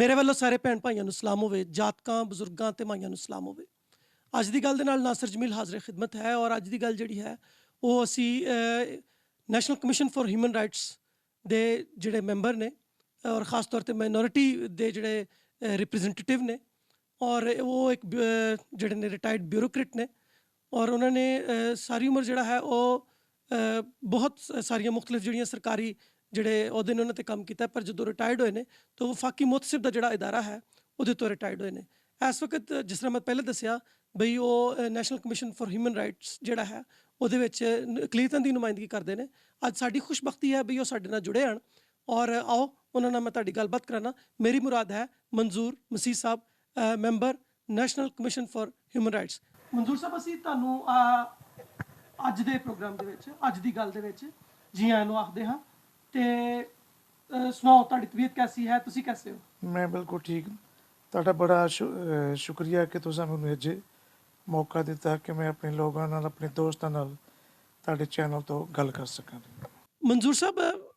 ਮੇਰੇ ਵੱਲੋਂ ਸਾਰੇ ਭੈਣ ਭਾਈਆਂ ਨੂੰ ਸਲਾਮ ਹੋਵੇ। ਜਾਤਕਾਂ, ਬਜ਼ੁਰਗਾਂ ਤੇ ਮਾਈਆਂ ਨੂੰ ਸਲਾਮ ਹੋਵੇ। ਅੱਜ ਦੀ ਗੱਲ ਦੇ ਨਾਲ ਨਾਸਰ ਜਮੀਲ ਹਾਜ਼ਰ ਖਿਦਮਤ ਹੈ ਔਰ ਅੱਜ ਦੀ ਗੱਲ ਜਿਹੜੀ ਹੈ ਉਹ ਅਸੀਂ national commission for human rights ਦੇ ਜਿਹੜੇ ਮੈਂਬਰ ਨੇ ਔਰ ख़ास ਤੌਰ ਤੇ ਮਾਈਨੋਰਿਟੀ ਦੇ ਜਿਹੜੇ ਰਿਪਰੈਜ਼ੈਂਟੇਟਿਵ ਨੇ ਔਰ ਉਹ ਇੱਕ ਜਿਹੜੇ ਨੇ ਰਿਟਾਇਰਡ ਬਿਊਰੋਕਰੇਟ ਨੇ ਔਰ ਉਹਨਾਂ ਨੇ ਸਾਰੀ ਉਮਰ ਜਿਹੜਾ ਹੈ ਉਹ ਬਹੁਤ ਸਾਰੀਆਂ ਮੁਖਤਲਿਫ ਜਿਹੜੀਆਂ ਸਰਕਾਰੀ ਜਿਹੜੇ ਅਹੁਦੇ ਨੇ ਉਹਨਾਂ ਤੇ ਕੰਮ ਕੀਤਾ ਪਰ ਜਦੋਂ ਰਿਟਾਇਰਡ ਹੋਏ ਨੇ ਤਾਂ ਵਫਾਕੀ ਮੁਹਤਸਿਬ ਦਾ ਜਿਹੜਾ ਇਦਾਰਾ ਹੈ ਉਹਦੇ ਤੋਂ ਰਿਟਾਇਰਡ ਹੋਏ ਨੇ। ਇਸ ਵਕਤ ਜਿਸ ਤਰ੍ਹਾਂ ਮੈਂ ਪਹਿਲੇ ਦੱਸਿਆ ਬਈ ਉਹ national commission for human rights ਜਿਹੜਾ ਹੈ ਉਹਦੇ ਵਿੱਚ ਅਕਲੀਤਾਂ ਦੀ ਨੁਮਾਇੰਦਗੀ ਕਰਦੇ ਨੇ। ਅੱਜ ਸਾਡੀ ਖੁਸ਼ਬਖਤੀ ਹੈ ਬਈ ਉਹ ਸਾਡੇ ਨਾਲ ਜੁੜੇ ਹਨ ਔਰ ਆਓ ਉਹਨਾਂ ਨਾਲ ਮੈਂ ਤੁਹਾਡੀ ਗੱਲਬਾਤ ਕਰਾਨਾ। ਮੇਰੀ ਮੁਰਾਦ ਹੈ ਮਨਜ਼ੂਰ ਮਸੀਹ ਸਾਹਿਬ, member national commission for human rights. ਮਨਜ਼ੂਰ ਸਾਹਿਬ, ਅਸੀਂ ਤੁਹਾਨੂੰ ਅੱਜ ਦੇ ਪ੍ਰੋਗਰਾਮ ਦੇ ਵਿੱਚ ਅੱਜ ਦੀ ਗੱਲ ਦੇ ਵਿੱਚ ਜੀ ਆਇਆਂ ਨੂੰ ਆਖਦੇ ਹਾਂ ਤੇ ਸੁਣਾਓ ਤੁਹਾਡੀ ਤਬੀਅਤ ਕੈਸੀ ਹੈ, ਤੁਸੀਂ कैसे हो? मैं बिल्कुल ठीक। ਤੁਹਾਡਾ ਬੜਾ ਸ਼ੁਕਰੀਆ ਕਿ ਤੁਸੀਂ ਮੈਨੂੰ ਅੱਜ ਮੌਕਾ ਦਿੱਤਾ ਕਿ ਮੈਂ ਆਪਣੇ ਲੋਕਾਂ ਨਾਲ, ਆਪਣੇ ਦੋਸਤਾਂ ਨਾਲ ਤੁਹਾਡੇ ਚੈਨਲ ਤੋਂ ਗੱਲ ਕਰ ਸਕਾਂ। ਮਨਜ਼ੂਰ ਸਾਹਿਬ,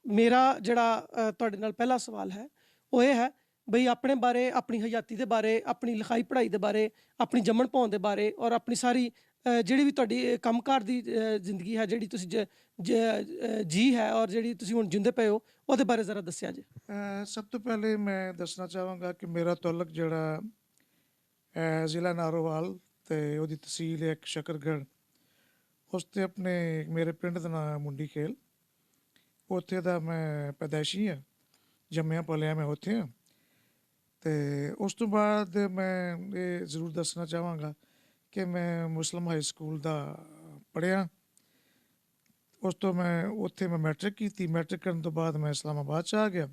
ਮੇਰਾ ਜਿਹੜਾ ਤੁਹਾਡੇ ਨਾਲ ਪਹਿਲਾ ਸਵਾਲ ਹੈ ਉਹ ਇਹ ਹੈ ਬਈ ਆਪਣੇ ਬਾਰੇ, ਆਪਣੀ ਹਯਾਤੀ ਦੇ ਬਾਰੇ, ਆਪਣੀ ਲਿਖਾਈ ਪੜ੍ਹਾਈ ਦੇ ਬਾਰੇ, ਆਪਣੀ ਜੰਮਣ ਪਾਉਣ ਦੇ ਬਾਰੇ ਔਰ ਆਪਣੀ ਸਾਰੀ ਜਿਹੜੀ ਵੀ ਤੁਹਾਡੀ ਕੰਮਕਾਰ ਦੀ ਜ਼ਿੰਦਗੀ ਹੈ, ਜਿਹੜੀ ਤੁਸੀਂ ਜੀ ਹੈ ਔਰ ਜਿਹੜੀ ਤੁਸੀਂ ਹੁਣ ਜਿੰਦੇ ਪਏ ਹੋ ਉਹਦੇ ਬਾਰੇ ਜ਼ਰਾ ਦੱਸਿਆ ਜੀ। ਸਭ ਤੋਂ ਪਹਿਲੇ ਮੈਂ ਦੱਸਣਾ ਚਾਹਾਂਗਾ ਕਿ ਮੇਰਾ ਤਾਲੁਕ ਜਿਹੜਾ ਜ਼ਿਲ੍ਹਾ ਨਾਰੋਵਾਲ ਤੇ ਉਹਦੀ ਤਹਿਸੀਲ ਹੈ ਇੱਕ ਸ਼ਕਰਗੜ੍ਹ, ਉਸ 'ਤੇ ਆਪਣੇ ਮੇਰੇ ਪਿੰਡ ਦਾ ਨਾਂ ਮੁੰਡੀ ਖੇਲ, ਉੱਥੇ ਦਾ ਮੈਂ ਪੈਦਾਇਸ਼ੀ ਹਾਂ, ਜੰਮਿਆ ਪਲਿਆ ਮੈਂ ਉੱਥੇ ਹਾਂ। ਅਤੇ ਉਸ ਤੋਂ ਬਾਅਦ ਮੈਂ ਇਹ ਜ਼ਰੂਰ ਦੱਸਣਾ ਚਾਹਾਂਗਾ ਕਿ ਮੈਂ ਮੁਸਲਿਮ ਹਾਈ ਸਕੂਲ ਦਾ ਪੜ੍ਹਿਆ। ਉਸ ਤੋਂ ਮੈਂ ਉੱਥੇ ਮੈਂ ਮੈਟ੍ਰਿਕ ਕੀਤੀ। ਮੈਟ੍ਰਿਕ ਕਰਨ ਤੋਂ ਬਾਅਦ ਮੈਂ ਇਸਲਾਮਾਬਾਦ 'ਚ ਆ ਗਿਆ।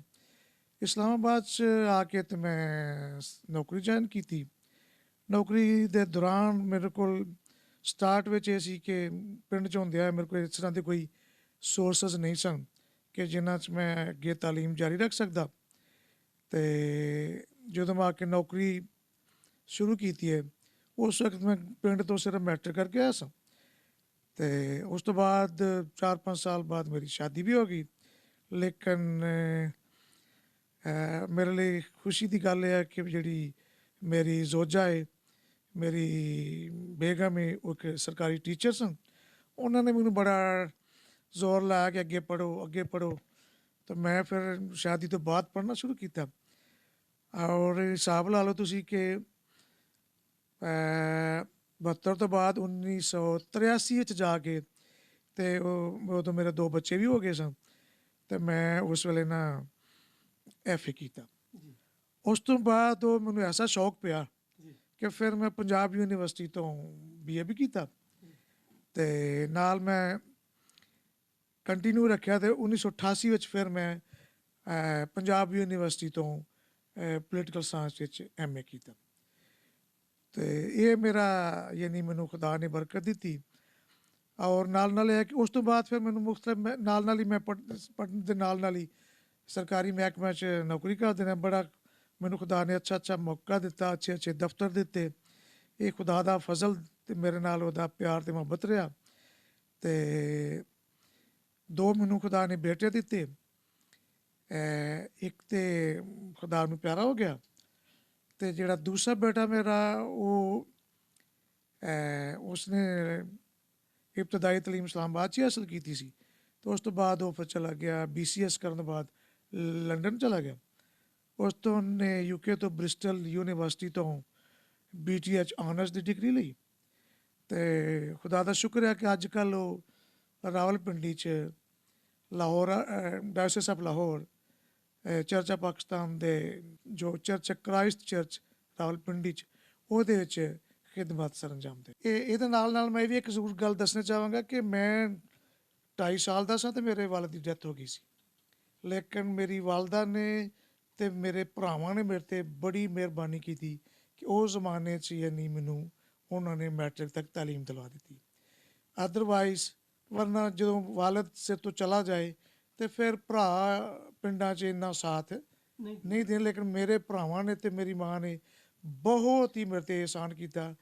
ਇਸਲਾਮਾਬਾਦ 'ਚ ਆ ਕੇ ਅਤੇ ਮੈਂ ਨੌਕਰੀ ਜੁਆਇਨ ਕੀਤੀ। ਨੌਕਰੀ ਦੇ ਦੌਰਾਨ ਮੇਰੇ ਕੋਲ ਸਟਾਰਟ ਵਿੱਚ ਇਹ ਸੀ ਕਿ ਪਿੰਡ 'ਚ ਹੁੰਦਿਆਂ ਮੇਰੇ ਕੋਲ ਇਸ ਤਰ੍ਹਾਂ ਦੇ ਕੋਈ ਸੋਰਸਿਸ ਨਹੀਂ ਸਨ ਕਿ ਜਿਨ੍ਹਾਂ 'ਚ ਮੈਂ ਅੱਗੇ ਤਾਲੀਮ ਜਾਰੀ ਰੱਖ ਸਕਦਾ। ਅਤੇ ਜਦੋਂ ਮੈਂ ਆ ਕੇ ਨੌਕਰੀ ਸ਼ੁਰੂ ਕੀਤੀ ਹੈ ਉਸ ਵਕਤ ਮੈਂ ਪਿੰਡ ਤੋਂ ਸਿਰਫ ਮੈਟ੍ਰਿਕ ਕਰਕੇ ਆਇਆ ਸਾਂ। ਅਤੇ ਉਸ ਤੋਂ ਬਾਅਦ 4-5 ਸਾਲ ਬਾਅਦ ਮੇਰੀ ਸ਼ਾਦੀ ਵੀ ਹੋ ਗਈ। ਲੇਕਿਨ ਮੇਰੇ ਲਈ ਖੁਸ਼ੀ ਦੀ ਗੱਲ ਇਹ ਹੈ ਕਿ ਜਿਹੜੀ ਮੇਰੀ ਜ਼ੋਜਾ ਹੈ, ਮੇਰੀ ਬੇਗਮ ਹੈ, ਉਹ ਇੱਕ ਸਰਕਾਰੀ ਟੀਚਰ ਸਨ। ਉਹਨਾਂ ਨੇ ਮੈਨੂੰ ਬੜਾ ਜ਼ੋਰ ਲਾਇਆ ਕਿ ਅੱਗੇ ਪੜ੍ਹੋ, ਅੱਗੇ ਪੜ੍ਹੋ। ਤਾਂ ਮੈਂ ਫਿਰ ਸ਼ਾਦੀ ਤੋਂ ਬਾਅਦ ਪੜ੍ਹਨਾ ਸ਼ੁਰੂ ਕੀਤਾ ਔਰ ਹਿਸਾਬ ਲਾ ਲਓ ਤੁਸੀਂ ਕਿ 72 ਤੋਂ ਬਾਅਦ 1983 ਵਿੱਚ ਜਾ ਕੇ ਅਤੇ ਉਦੋਂ ਮੇਰੇ 2 ਬੱਚੇ ਵੀ ਹੋ ਗਏ ਸਨ ਅਤੇ ਮੈਂ ਉਸ ਵੇਲੇ ਨਾ FA ਕੀਤਾ। ਉਸ ਤੋਂ ਬਾਅਦ ਉਹ ਮੈਨੂੰ ਐਸਾ ਸ਼ੌਕ ਪਿਆ ਕਿ ਫਿਰ ਮੈਂ ਪੰਜਾਬ ਯੂਨੀਵਰਸਿਟੀ ਤੋਂ BA ਵੀ ਕੀਤਾ ਅਤੇ ਨਾਲ ਮੈਂ ਕੰਟੀਨਿਊ ਰੱਖਿਆ ਅਤੇ 1988 ਵਿੱਚ ਫਿਰ ਮੈਂ ਪੰਜਾਬ ਯੂਨੀਵਰਸਿਟੀ ਤੋਂ ਪੋਲੀਟੀਕਲ ਸਾਇੰਸ ਵਿੱਚ MA ਕੀਤਾ। ਅਤੇ ਇਹ ਮੇਰਾ ਯਾਨੀ ਮੈਨੂੰ ਖੁਦਾ ਨੇ ਬਰਕਤ ਦਿੱਤੀ ਔਰ ਨਾਲ ਇਹ ਹੈ ਕਿ ਉਸ ਤੋਂ ਬਾਅਦ ਫਿਰ ਮੈਨੂੰ ਮੁਖਤਲਿਫ ਨਾਲ ਹੀ ਮੈਂ ਪੜ੍ਹਨ ਦੇ ਨਾਲ ਹੀ ਸਰਕਾਰੀ ਮਹਿਕਮਿਆਂ 'ਚ ਨੌਕਰੀ ਕਰ ਦੇਣਾ। ਬੜਾ ਮੈਨੂੰ ਖੁਦਾ ਨੇ ਅੱਛਾ ਮੌਕਾ ਦਿੱਤਾ, ਅੱਛੇ ਦਫ਼ਤਰ ਦਿੱਤੇ। ਇਹ ਖੁਦਾ ਦਾ ਫਜ਼ਲ ਅਤੇ ਮੇਰੇ ਨਾਲ ਉਹਦਾ ਪਿਆਰ ਅਤੇ ਮੁਹੱਬਤ ਰਿਹਾ। ਅਤੇ 2 ਮੈਨੂੰ ਖੁਦਾ ਨੇ ਬੇਟੇ ਦਿੱਤੇ। ਇੱਕ ਤਾਂ ਖੁਦਾ ਨੂੰ ਪਿਆਰਾ ਹੋ ਗਿਆ ਅਤੇ ਜਿਹੜਾ ਦੂਸਰਾ ਬੇਟਾ ਮੇਰਾ ਉਹ ਉਸਨੇ ਇਬਤਦਾਈ ਤਾਲੀਮ ਇਸਲਾਮਾਬਾਦ 'ਚ ਹੀ ਹਾਸਲ ਕੀਤੀ ਸੀ ਅਤੇ ਉਸ ਤੋਂ ਬਾਅਦ ਉਹ ਫਿਰ ਚਲਾ ਗਿਆ BCS ਕਰਨ ਤੋਂ ਬਾਅਦ ਲੰਡਨ ਚਲਾ ਗਿਆ। ਉਸ ਤੋਂ ਉਹਨੇ UK ਤੋਂ ਬ੍ਰਿਸਟਲ ਯੂਨੀਵਰਸਿਟੀ ਤੋਂ BTH ਆਨਰਸ ਦੀ ਡਿਗਰੀ ਲਈ। ਅਤੇ ਖੁਦਾ ਦਾ ਸ਼ੁਕਰ ਹੈ ਕਿ ਅੱਜ ਕੱਲ੍ਹ ਉਹ ਰਾਵਲਪਿੰਡੀ 'ਚ Lahore diocese of Lahore church of Pakistan ਦੇ ਜੋ ਚਰਚ ਕ੍ਰਾਈਸਟ ਚਰਚ ਰਾਵਲਪਿੰਡੀ 'ਚ ਉਹਦੇ ਵਿੱਚ ਖਿਦਮਤ ਸਰ ਅੰਜਾਮ ਦੇ। ਇਹਦੇ ਨਾਲ ਮੈਂ ਵੀ ਇੱਕ ਜ਼ਰੂਰ ਗੱਲ ਦੱਸਣਾ ਚਾਹਾਂਗਾ ਕਿ ਮੈਂ 2.5 ਸਾਲ ਦਾ ਸਾਂ ਅਤੇ ਮੇਰੇ ਵਾਲਿਦ ਦੀ ਡੈਥ ਹੋ ਗਈ ਸੀ। ਲੇਕਿਨ ਮੇਰੀ ਵਾਲਦਾ ਨੇ ਅਤੇ ਮੇਰੇ ਭਰਾਵਾਂ ਨੇ ਮੇਰੇ 'ਤੇ ਬੜੀ ਮਿਹਰਬਾਨੀ ਕੀਤੀ ਕਿ ਉਸ ਜ਼ਮਾਨੇ 'ਚ ਯਾਨੀ ਮੈਨੂੰ ਉਹਨਾਂ ਨੇ ਮੈਟ੍ਰਿਕ ਤੱਕ ਤਾਲੀਮ ਦਿਲਵਾ ਦਿੱਤੀ। ਅਦਰਵਾਈਜ਼ ਵਰਨਾ ਜਦੋਂ ਵਾਲਿਦ ਸਿਰ ਤੋਂ ਚਲਾ ਜਾਏ ਅਤੇ ਫਿਰ ਭਰਾ ਪਿੰਡਾਂ 'ਚ ਇੰਨਾ ਸਾਥ ਨਹੀਂ ਦੇਣ। ਲੇਕਿਨ ਮੇਰੇ ਭਰਾਵਾਂ ਨੇ ਅਤੇ ਮੇਰੀ ਮਾਂ ਨੇ ਬਹੁਤ ਹੀ ਮੇਰੇ 'ਤੇ ਅਹਿਸਾਨ ਕੀਤਾ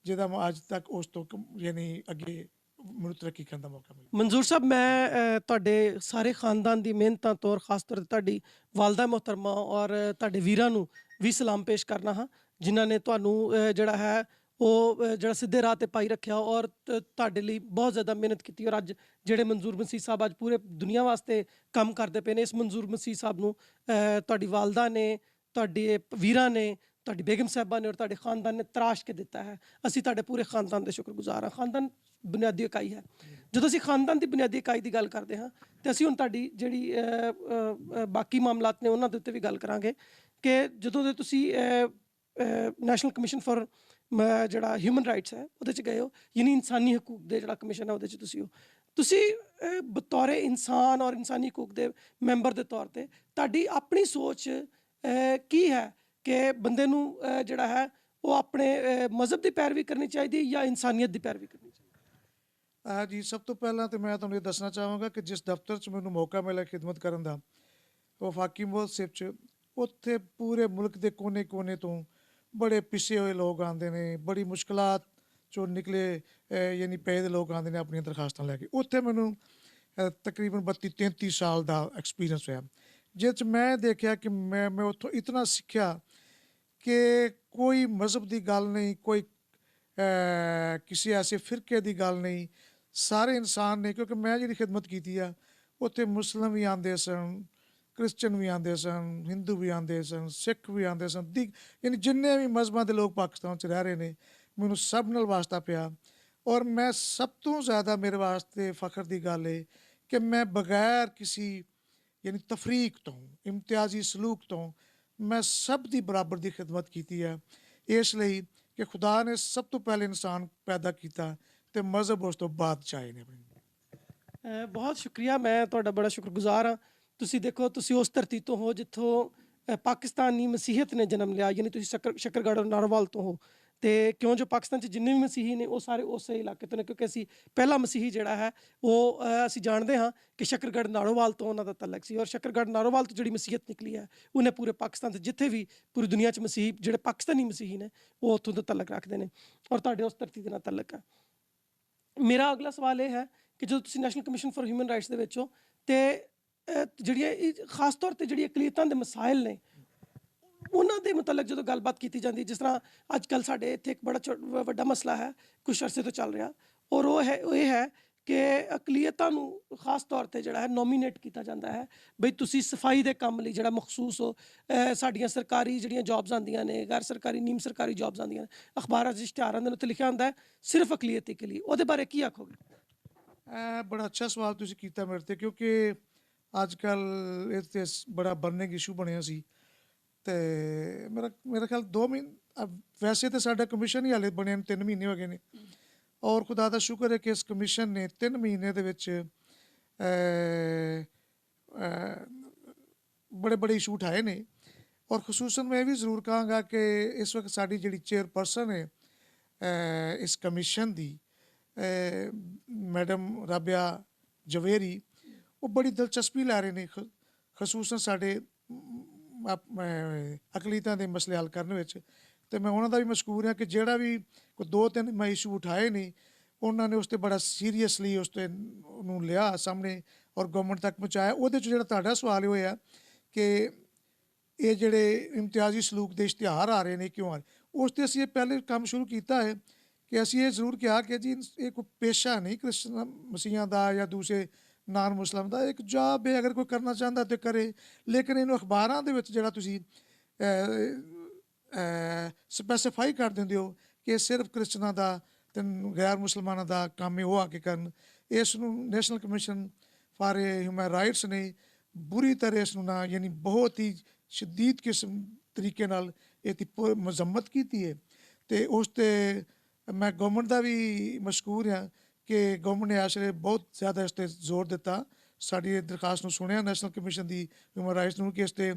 ਜਿਹਦਾ ਮੈਂ ਅੱਜ ਤੱਕ ਉਸ ਤੋਂ ਯਾਨੀ ਅੱਗੇ ਮੈਨੂੰ ਤਰੱਕੀ ਕਰਨ ਦਾ ਮੌਕਾ ਮਿਲੇ। ਮਨਜ਼ੂਰ ਸਾਹਿਬ, ਮੈਂ ਤੁਹਾਡੇ ਸਾਰੇ ਖਾਨਦਾਨ ਦੀ ਮਿਹਨਤਾਂ ਤੋਂ ਔਰ ਖਾਸ ਤੌਰ 'ਤੇ ਤੁਹਾਡੀ ਵਾਲਦਾ ਮੁਹਤਰਮਾ ਔਰ ਤੁਹਾਡੇ ਵੀਰਾਂ ਨੂੰ ਵੀ ਸਲਾਮ ਪੇਸ਼ ਕਰਨਾ ਹਾਂ, ਜਿਨ੍ਹਾਂ ਨੇ ਤੁਹਾਨੂੰ ਜਿਹੜਾ ਹੈ ਉਹ ਜਿਹੜਾ ਸਿੱਧੇ ਰਾਹ 'ਤੇ ਪਾਈ ਰੱਖਿਆ ਔਰ ਤੁਹਾਡੇ ਲਈ ਬਹੁਤ ਜ਼ਿਆਦਾ ਮਿਹਨਤ ਕੀਤੀ। ਔਰ ਅੱਜ ਜਿਹੜੇ ਮਨਜ਼ੂਰ ਮਸੀਹ ਸਾਹਿਬ ਅੱਜ ਪੂਰੇ ਦੁਨੀਆ ਵਾਸਤੇ ਕੰਮ ਕਰਦੇ ਪਏ ਨੇ, ਇਸ ਮਨਜ਼ੂਰ ਮਸੀਹ ਸਾਹਿਬ ਨੂੰ ਤੁਹਾਡੀ ਵਾਲਦਾ ਨੇ, ਤੁਹਾਡੇ ਵੀਰਾਂ ਨੇ, ਤੁਹਾਡੀ ਬੇਗਮ ਸਾਹਿਬਾ ਨੇ ਔਰ ਤੁਹਾਡੇ ਖਾਨਦਾਨ ਨੇ ਤਰਾਸ਼ ਕੇ ਦਿੱਤਾ ਹੈ। ਅਸੀਂ ਤੁਹਾਡੇ ਪੂਰੇ ਖਾਨਦਾਨ ਦੇ ਸ਼ੁਕਰਗੁਜ਼ਾਰ ਹਾਂ। ਖਾਨਦਾਨ ਬੁਨਿਆਦੀ ਇਕਾਈ ਹੈ। ਜਦੋਂ ਅਸੀਂ ਖਾਨਦਾਨ ਦੀ ਬੁਨਿਆਦੀ ਇਕਾਈ ਦੀ ਗੱਲ ਕਰਦੇ ਹਾਂ ਤੇ ਅਸੀਂ ਹੁਣ ਤੁਹਾਡੀ ਜਿਹੜੀ ਬਾਕੀ ਮਾਮਲਾਤ ਨੇ ਉਹਨਾਂ ਦੇ ਉੱਤੇ ਵੀ ਗੱਲ ਕਰਾਂਗੇ ਕਿ ਜਦੋਂ ਦੇ ਤੁਸੀਂ ਨੈਸ਼ਨਲ ਕਮਿਸ਼ਨ ਫॉर ਜਿਹੜਾ ਹਿਊਮਨ ਰਾਈਟਸ ਹੈ ਉਹਦੇ 'ਚ ਗਏ ਹੋ, ਯਾਨੀ ਇਨਸਾਨੀ ਹਕੂਕ ਦੇ ਜਿਹੜਾ ਕਮਿਸ਼ਨ ਹੈ ਉਹਦੇ 'ਚ ਤੁਸੀਂ ਬਤੌਰੇ ਇਨਸਾਨ ਔਰ ਇਨਸਾਨੀ ਹਕੂਕ ਦੇ ਮੈਂਬਰ ਦੇ ਤੌਰ 'ਤੇ ਤੁਹਾਡੀ ਆਪਣੀ ਸੋਚ ਕੀ ਹੈ ਕਿ ਬੰਦੇ ਨੂੰ ਜਿਹੜਾ ਹੈ ਉਹ ਆਪਣੇ ਮਜ਼ਹਬ ਦੀ ਪੈਰਵੀ ਕਰਨੀ ਚਾਹੀਦੀ ਹੈ ਜਾਂ ਇਨਸਾਨੀਅਤ ਦੀ ਪੈਰਵੀ ਕਰਨੀ ਚਾਹੀਦੀ ਜੀ, ਸਭ ਤੋਂ ਪਹਿਲਾਂ ਤਾਂ ਮੈਂ ਤੁਹਾਨੂੰ ਇਹ ਦੱਸਣਾ ਚਾਹਾਂਗਾ ਕਿ ਜਿਸ ਦਫ਼ਤਰ 'ਚ ਮੈਨੂੰ ਮੌਕਾ ਮਿਲਿਆ ਖਿਦਮਤ ਕਰਨ ਦਾ, ਵਫਾਕੀ ਮੁਹੱਸਿਬ 'ਚ, ਉੱਥੇ ਪੂਰੇ ਮੁਲਕ ਦੇ ਕੋਨੇ-ਕੋਨੇ ਤੋਂ ਬੜੇ ਪਿਛੇ ਹੋਏ ਲੋਕ ਆਉਂਦੇ ਨੇ, ਬੜੀ ਮੁਸ਼ਕਲਾਤ 'ਚੋਂ ਨਿਕਲੇ ਯਾਨੀ ਪਏ ਦੇ ਲੋਕ ਆਉਂਦੇ ਨੇ ਆਪਣੀਆਂ ਦਰਖਾਸਤਾਂ ਲੈ ਕੇ। ਉੱਥੇ ਮੈਨੂੰ ਤਕਰੀਬਨ 32-33 ਸਾਲ ਦਾ ਐਕਸਪੀਰੀਅੰਸ ਹੋਇਆ, ਜਿਸ 'ਚ ਮੈਂ ਦੇਖਿਆ ਕਿ ਮੈਂ ਉੱਥੋਂ ਇਤਨਾ ਸਿੱਖਿਆ ਕਿ ਕੋਈ ਮਜ਼ਹਬ ਦੀ ਗੱਲ ਨਹੀਂ, ਕੋਈ ਕਿਸੇ ਐਸੇ ਫਿਰਕੇ ਦੀ ਗੱਲ ਨਹੀਂ, ਸਾਰੇ ਇਨਸਾਨ ਨੇ। ਕਿਉਂਕਿ ਮੈਂ ਜਿਹੜੀ ਖਿਦਮਤ ਕੀਤੀ ਆ ਉੱਥੇ ਮੁਸਲਿਮ ਵੀ ਆਉਂਦੇ ਸਨ, ਕ੍ਰਿਸਚਨ ਵੀ ਆਉਂਦੇ ਸਨ, ਹਿੰਦੂ ਵੀ ਆਉਂਦੇ ਸਨ, ਸਿੱਖ ਵੀ ਆਉਂਦੇ ਸਨ, ਯਾਨੀ ਜਿੰਨੇ ਵੀ ਮਜ਼ਹਬਾਂ ਦੇ ਲੋਕ ਪਾਕਿਸਤਾਨ 'ਚ ਰਹਿ ਰਹੇ ਨੇ, ਮੈਨੂੰ ਸਭ ਨਾਲ ਵਾਸਤਾ ਪਿਆ। ਔਰ ਮੈਂ ਸਭ ਤੋਂ ਜ਼ਿਆਦਾ ਮੇਰੇ ਵਾਸਤੇ ਫਖਰ ਦੀ ਗੱਲ ਹੈ ਕਿ ਮੈਂ ਬਗੈਰ ਕਿਸੇ ਯਾਨੀ ਤਫਰੀਕ ਤੋਂ, ਇਮਤਿਆਜ਼ੀ ਸਲੂਕ ਤੋਂ, ਮੈਂ ਸਭ ਦੀ ਬਰਾਬਰ ਦੀ ਖਿਦਮਤ ਕੀਤੀ ਹੈ, ਇਸ ਲਈ ਕਿ ਖੁਦਾ ਨੇ ਸਭ ਤੋਂ ਪਹਿਲੇ ਇਨਸਾਨ ਪੈਦਾ ਕੀਤਾ ਤੇ ਮਜ਼ਹਬ ਉਸ ਤੋਂ ਬਾਅਦ ਚਾਹੇ ਨੇ। ਬਹੁਤ ਸ਼ੁਕਰੀਆ, ਮੈਂ ਤੁਹਾਡਾ ਬੜਾ ਸ਼ੁਕਰਗੁਜ਼ਾਰ ਹਾਂ। ਤੁਸੀਂ ਦੇਖੋ, ਤੁਸੀਂ ਉਸ ਧਰਤੀ ਤੋਂ ਹੋ ਜਿੱਥੋਂ ਪਾਕਿਸਤਾਨੀ ਮਸੀਹਤ ਨੇ ਜਨਮ ਲਿਆ, ਯਾਨੀ ਤੁਸੀਂ ਸ਼ੱਕਰਗੜ੍ਹ ਔਰ ਨਾਰੋਵਾਲ ਤੋਂ ਹੋ। ਅਤੇ ਕਿਉਂ ਜੋ ਪਾਕਿਸਤਾਨ 'ਚ ਜਿੰਨੇ ਵੀ ਮਸੀਹੀ ਨੇ ਉਹ ਸਾਰੇ ਉਸੇ ਇਲਾਕੇ ਤੋਂ ਨੇ, ਕਿਉਂਕਿ ਅਸੀਂ ਪਹਿਲਾ ਮਸੀਹੀ ਜਿਹੜਾ ਹੈ ਉਹ ਅਸੀਂ ਜਾਣਦੇ ਹਾਂ ਕਿ ਸ਼ੱਕਰਗੜ੍ਹ ਨਾਰੋਵਾਲ ਤੋਂ ਉਹਨਾਂ ਦਾ ਤਲਕ ਸੀ। ਔਰ ਸ਼ੱਕਰਗੜ੍ਹ ਨਾਰੋਵਾਲ ਤੋਂ ਜਿਹੜੀ ਮਸੀਹਤ ਨਿਕਲੀ ਹੈ ਉਹਨੇ ਪੂਰੇ ਪਾਕਿਸਤਾਨ 'ਚ ਜਿੱਥੇ ਵੀ ਪੂਰੀ ਦੁਨੀਆ 'ਚ ਮਸੀਹੀ ਜਿਹੜੇ ਪਾਕਿਸਤਾਨੀ ਮਸੀਹੀ ਨੇ ਉਹ ਉੱਥੋਂ ਦਾ ਤਲਕ ਰੱਖਦੇ ਨੇ ਔਰ ਤੁਹਾਡੇ ਉਸ ਧਰਤੀ ਦੇ ਨਾਲ ਤਲਕ ਹੈ। ਮੇਰਾ ਅਗਲਾ ਸਵਾਲ ਇਹ ਹੈ ਕਿ ਜਦੋਂ ਤੁਸੀਂ national commission for human rights ਦੇ ਵਿੱਚ ਹੋ ਅਤੇ ਜਿਹੜੀਆਂ ਖਾਸ ਤੌਰ 'ਤੇ ਜਿਹੜੀ ਅਕਲੀਅਤਾਂ ਦੇ ਮਸਾਇਲ ਨੇ ਉਹਨਾਂ ਦੇ ਮੁਤਲਕ ਜਦੋਂ ਗੱਲਬਾਤ ਕੀਤੀ ਜਾਂਦੀ, ਜਿਸ ਤਰ੍ਹਾਂ ਅੱਜ ਕੱਲ੍ਹ ਸਾਡੇ ਇੱਥੇ ਇੱਕ ਬੜਾ ਵੱਡਾ ਮਸਲਾ ਹੈ ਕੁਛ ਅਰਸੇ ਤੋਂ ਚੱਲ ਰਿਹਾ, ਔਰ ਉਹ ਇਹ ਹੈ ਕਿ ਅਕਲੀਅਤਾਂ ਨੂੰ ਖਾਸ ਤੌਰ 'ਤੇ ਜਿਹੜਾ ਹੈ ਨੋਮੀਨੇਟ ਕੀਤਾ ਜਾਂਦਾ ਹੈ ਬਈ ਤੁਸੀਂ ਸਫਾਈ ਦੇ ਕੰਮ ਲਈ ਜਿਹੜਾ ਮਖਸੂਸ ਹੋ। ਸਾਡੀਆਂ ਸਰਕਾਰੀ ਜਿਹੜੀਆਂ ਜੋਬਸ ਆਉਂਦੀਆਂ ਨੇ, ਗੈਰ ਸਰਕਾਰੀ ਨੀਮ ਸਰਕਾਰੀ ਜੋਬਸ ਆਉਂਦੀਆਂ ਨੇ, ਅਖਬਾਰਾਂ 'ਚ ਇਸ਼ਤਿਹਾਰਾਂ ਦੇ ਉੱਤੇ ਲਿਖਿਆ ਹੁੰਦਾ ਹੈ ਸਿਰਫ ਅਕਲੀਅਤ ਕੇ ਲਈ, ਉਹਦੇ ਬਾਰੇ ਕੀ ਆਖੋਗੇ? ਬੜਾ ਅੱਛਾ ਸਵਾਲ ਤੁਸੀਂ ਕੀਤਾ ਮੇਰੇ 'ਤੇ, ਕਿਉਂਕਿ ਅੱਜ ਕੱਲ੍ਹ ਇਹ 'ਤੇ ਬੜਾ ਬਰਨਿੰਗ ਇਸ਼ੂ ਬਣਿਆ ਸੀ। ਅਤੇ ਮੇਰਾ ਖਿਆਲ 2 ਮਹੀਨੇ, ਵੈਸੇ ਤਾਂ ਸਾਡਾ ਕਮਿਸ਼ਨ ਹੀ ਹਾਲੇ ਬਣਿਆ ਨੂੰ 3 ਮਹੀਨੇ ਹੋ ਗਏ ਨੇ, ਔਰ ਖੁਦਾ ਦਾ ਸ਼ੁਕਰ ਹੈ ਕਿ ਇਸ ਕਮਿਸ਼ਨ ਨੇ 3 ਮਹੀਨੇ ਦੇ ਵਿੱਚ ਬੜੇ ਇਸ਼ੂ ਉਠਾਏ ਨੇ। ਔਰ ਖਸੂਸਨ ਮੈਂ ਇਹ ਵੀ ਜ਼ਰੂਰ ਕਹਾਂਗਾ ਕਿ ਇਸ ਵਕਤ ਸਾਡੀ ਜਿਹੜੀ ਚੇਅਰਪਰਸਨ ਹੈ ਇਸ ਕਮਿਸ਼ਨ ਦੀ, ਮੈਡਮ ਰਾਬਿਆ ਜਵੇਰੀ, ਉਹ ਬੜੀ ਦਿਲਚਸਪੀ ਲੈ ਰਹੇ ਨੇ ਖਸੂਸਨ ਸਾਡੇ ਅਕਲੀਤਾਂ ਦੇ ਮਸਲੇ ਹੱਲ ਕਰਨ ਵਿੱਚ। ਅਤੇ ਮੈਂ ਉਹਨਾਂ ਦਾ ਵੀ ਮਸ਼ਕੂਰ ਹਾਂ ਕਿ ਜਿਹੜਾ ਵੀ ਕੋਈ 2-3 ਮੈਂ ਇਸ਼ੂ ਉਠਾਏ ਨੇ ਉਹਨਾਂ ਨੇ ਉਸ 'ਤੇ ਬੜਾ ਸੀਰੀਅਸਲੀ ਉਸ 'ਤੇ ਉਹਨੂੰ ਲਿਆ ਸਾਹਮਣੇ ਔਰ ਗਵਰਨਮੈਂਟ ਤੱਕ ਪਹੁੰਚਾਇਆ। ਉਹਦੇ 'ਚ ਜਿਹੜਾ ਤੁਹਾਡਾ ਸਵਾਲ ਹੋਇਆ ਕਿ ਇਹ ਜਿਹੜੇ ਇਮਤਿਆਜ਼ੀ ਸਲੂਕ ਦੇ ਇਸ਼ਤਿਹਾਰ ਆ ਰਹੇ ਨੇ ਕਿਉਂ ਆ ਰਹੇ, ਉਸ 'ਤੇ ਅਸੀਂ ਇਹ ਪਹਿਲੇ ਕੰਮ ਸ਼ੁਰੂ ਕੀਤਾ ਹੈ ਕਿ ਅਸੀਂ ਇਹ ਜ਼ਰੂਰ ਕਿਹਾ ਕਿ ਜੀ ਇਹ ਕੋਈ ਪੇਸ਼ਾ ਨਹੀਂ ਕ੍ਰਿਸਚਨ ਮਸੀਹਾਂ ਦਾ ਜਾਂ ਦੂਸਰੇ ਨਾਨ ਮੁਸਲਿਮ ਦਾ, ਇੱਕ ਜੌਬ ਹੈ, ਅਗਰ ਕੋਈ ਕਰਨਾ ਚਾਹੁੰਦਾ ਤਾਂ ਕਰੇ। ਲੇਕਿਨ ਇਹਨੂੰ ਅਖਬਾਰਾਂ ਦੇ ਵਿੱਚ ਜਿਹੜਾ ਤੁਸੀਂ ਸਪੈਸੀਫਾਈ ਕਰ ਦਿੰਦੇ ਹੋ ਕਿ ਸਿਰਫ ਕ੍ਰਿਸਚਨਾਂ ਦਾ ਅਤੇ ਗੈਰ ਮੁਸਲਮਾਨਾਂ ਦਾ ਕੰਮ ਹੈ ਉਹ ਆ ਕੇ ਕਰਨ, ਇਸ ਨੂੰ national commission for human rights ਨੇ ਬੁਰੀ ਤਰ੍ਹਾਂ ਇਸ ਨੂੰ ਨਾ ਯਾਨੀ ਬਹੁਤ ਹੀ ਸ਼ਦੀਦ ਕਿਸਮ ਤਰੀਕੇ ਨਾਲ ਇਹਦੀ ਮਜ਼ੰਮਤ ਕੀਤੀ ਹੈ। ਅਤੇ ਉਸ 'ਤੇ ਮੈਂ ਗਵਰਨਮੈਂਟ ਦਾ ਵੀ ਮਸ਼ਕੂਰ ਹਾਂ ਕਿ ਗਵਰਨਮੈਂਟ ਨੇ ਇਸ ਵੇਲੇ ਬਹੁਤ ਜ਼ਿਆਦਾ ਇਸ 'ਤੇ ਜ਼ੋਰ ਦਿੱਤਾ, ਸਾਡੀ ਦਰਖਾਸਤ ਨੂੰ ਸੁਣਿਆ ਨੈਸ਼ਨਲ ਕਮਿਸ਼ਨ ਦੀ ਹਿਊਮਨ ਰਾਈਟਸ ਨੂੰ ਕਿ ਇਸ 'ਤੇ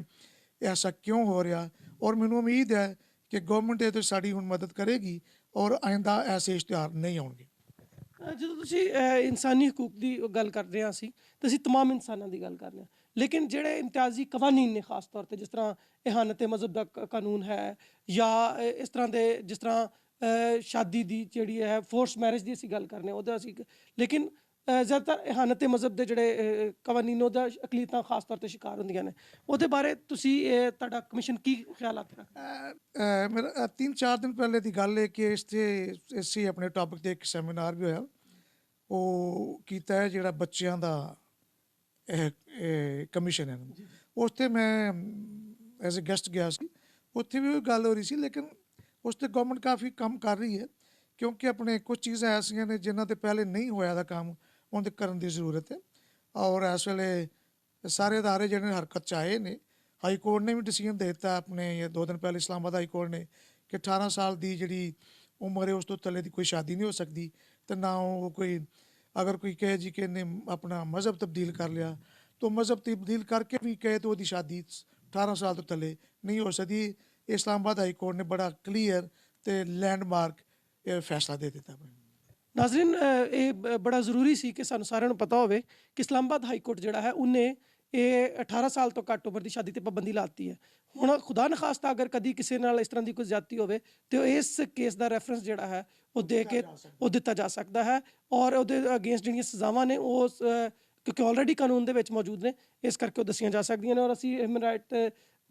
ਐਸਾ ਕਿਉਂ ਹੋ ਰਿਹਾ। ਔਰ ਮੈਨੂੰ ਉਮੀਦ ਹੈ ਕਿ ਗਵਰਨਮੈਂਟ ਇਹ 'ਤੇ ਸਾਡੀ ਹੁਣ ਮਦਦ ਕਰੇਗੀ ਔਰ ਆਇੰਦਾ ਐਸੇ ਇਸ਼ਤਿਹਾਰ ਨਹੀਂ ਆਉਣਗੇ। ਜਦੋਂ ਤੁਸੀਂ ਇਨਸਾਨੀ ਹਕੂਕ ਦੀ ਗੱਲ ਕਰਦੇ ਹਾਂ ਅਸੀਂ ਤਾਂ ਅਸੀਂ ਤਮਾਮ ਇਨਸਾਨਾਂ ਦੀ ਗੱਲ ਕਰ ਰਹੇ ਹਾਂ, ਲੇਕਿਨ ਜਿਹੜੇ ਇਮਤਿਆਜ਼ੀ ਕਵਾਨੀਨ ਨੇ ਖਾਸ ਤੌਰ 'ਤੇ ਜਿਸ ਤਰ੍ਹਾਂ ਇਹਾਨਤ ਮਜ਼ਹਬ ਦਾ ਕਾਨੂੰਨ ਹੈ ਜਾਂ ਇਸ ਤਰ੍ਹਾਂ ਦੇ ਜਿਸ ਤਰ੍ਹਾਂ ਸ਼ਾਦੀ ਦੀ ਜਿਹੜੀ ਹੈ ਫੋਰਸ ਮੈਰਿਜ ਦੀ ਅਸੀਂ ਗੱਲ ਕਰਨੇ ਉਹਦਾ ਅਸੀਂ ਲੇਕਿਨ ਜ਼ਿਆਦਾਤਰ ਇਹਾਨਤ ਮਜ਼ਹਬ ਦੇ ਜਿਹੜੇ ਕਵਾਨੀਨੋ ਦਾ ਅਕਲੀਤਾਂ ਖਾਸ ਤੌਰ ਤੇ ਸ਼ਿਕਾਰ ਹੁੰਦੀਆਂ ਨੇ ਉਹਦੇ ਬਾਰੇ ਤੁਸੀਂ ਤੁਹਾਡਾ ਕਮਿਸ਼ਨ ਕੀ ਖਿਆਲਾਤ ਰੱਖਦਾ? ਮੇਰਾ 3-4 ਦਿਨ ਪਹਿਲੇ ਦੀ ਗੱਲ ਹੈ ਕਿ ਇਸ 'ਤੇ ਅਸੀਂ ਆਪਣੇ ਟੌਪਿਕ 'ਤੇ ਇੱਕ ਸੈਮੀਨਾਰ ਵੀ ਹੋਇਆ, ਉਹ ਕੀਤਾ ਹੈ ਜਿਹੜਾ ਬੱਚਿਆਂ ਦਾ ਕਮਿਸ਼ਨ ਹੈ। ਉਸ 'ਤੇ ਮੈਂ ਐਜ਼ ਅ ਗੈਸਟ ਗਿਆ ਸੀ, ਉੱਥੇ ਵੀ ਉਹ ਗੱਲ ਹੋ ਰਹੀ ਸੀ। ਲੇਕਿਨ ਉਸ 'ਤੇ ਗੌਰਮੈਂਟ ਕਾਫੀ ਕੰਮ ਕਰ ਰਹੀ ਹੈ, ਕਿਉਂਕਿ ਆਪਣੇ ਕੁਝ ਚੀਜ਼ਾਂ ਐਸੀਆਂ ਨੇ ਜਿਨ੍ਹਾਂ 'ਤੇ ਪਹਿਲੇ ਨਹੀਂ ਹੋਇਆ ਦਾ ਕੰਮ, ਉਹਦੇ ਕਰਨ ਦੀ ਜ਼ਰੂਰਤ ਹੈ। ਔਰ ਇਸ ਵੇਲੇ ਸਾਰੇ ਅਦਾਰੇ ਜਿਹੜੇ ਹਰਕਤ 'ਚ ਆਏ ਨੇ, ਹਾਈ ਕੋਰਟ ਨੇ ਵੀ ਡਿਸੀਜਨ ਦੇ ਦਿੱਤਾ ਆਪਣੇ 2 ਦਿਨ ਪਹਿਲੇ, ਇਸਲਾਮਾਬਾਦ ਹਾਈ ਕੋਰਟ ਨੇ, ਕਿ 18 ਸਾਲ ਦੀ ਜਿਹੜੀ ਉਮਰ ਹੈ ਉਸ ਤੋਂ ਥੱਲੇ ਦੀ ਕੋਈ ਸ਼ਾਦੀ ਨਹੀਂ ਹੋ ਸਕਦੀ। ਅਤੇ ਨਾ ਉਹ ਕੋਈ ਅਗਰ ਕੋਈ ਕਹੇ ਜੀ ਕਿ ਇਹਨੇ ਆਪਣਾ ਮਜ਼ਹਬ ਤਬਦੀਲ ਕਰ ਲਿਆ, ਤਾਂ ਮਜ਼ਹਬ ਤਬਦੀਲ ਕਰਕੇ ਵੀ ਕਹੇ ਤਾਂ ਉਹਦੀ ਸ਼ਾਦੀ 18 ਸਾਲ ਤੋਂ ਥੱਲੇ ਨਹੀਂ ਹੋ ਸਕਦੀ। ਇਸਲਾਮਾਬਾਦ ਹਾਈ ਕੋਰਟ ਨੇ ਬੜਾ ਕਲੀਅਰ ਅਤੇ ਲੈਂਡਮਾਰਕ ਫੈਸਲਾ ਦੇ ਦਿੱਤਾ। ਨਾਜ਼ਰੀਨ, ਇਹ ਬੜਾ ਜ਼ਰੂਰੀ ਸੀ ਕਿ ਸਾਨੂੰ ਸਾਰਿਆਂ ਨੂੰ ਪਤਾ ਹੋਵੇ ਕਿ ਇਸਲਾਮਾਬਾਦ ਹਾਈ ਕੋਰਟ ਜਿਹੜਾ ਹੈ ਉਹਨੇ ਇਹ 18 ਸਾਲ ਤੋਂ ਘੱਟ ਉਮਰ ਦੀ ਸ਼ਾਦੀ 'ਤੇ ਪਾਬੰਦੀ ਲਾ ਦਿੱਤੀ ਹੈ। ਹੁਣ ਖੁਦਾ ਨਖਾਸਤਾ ਅਗਰ ਕਦੀ ਕਿਸੇ ਨਾਲ ਇਸ ਤਰ੍ਹਾਂ ਦੀ ਕੋਈ ਜ਼ਿਆਦਤੀ ਹੋਵੇ ਤਾਂ ਇਸ ਕੇਸ ਦਾ ਰੈਫਰੈਂਸ ਜਿਹੜਾ ਹੈ ਉਹ ਦੇ ਕੇ ਉਹ ਦਿੱਤਾ ਜਾ ਸਕਦਾ ਹੈ, ਔਰ ਉਹਦੇ ਅਗੇਂਸਟ ਜਿਹੜੀਆਂ ਸਜ਼ਾਵਾਂ ਨੇ ਉਹ ਕਿਉਂਕਿ ਆਲਰੇਡੀ ਕਾਨੂੰਨ ਦੇ ਵਿੱਚ ਮੌਜੂਦ ਨੇ, ਇਸ ਕਰਕੇ ਉਹ ਦੱਸੀਆਂ ਜਾ ਸਕਦੀਆਂ ਨੇ। ਔਰ ਅਸੀਂ ਹਿਊਮਨ ਰਾਈਟ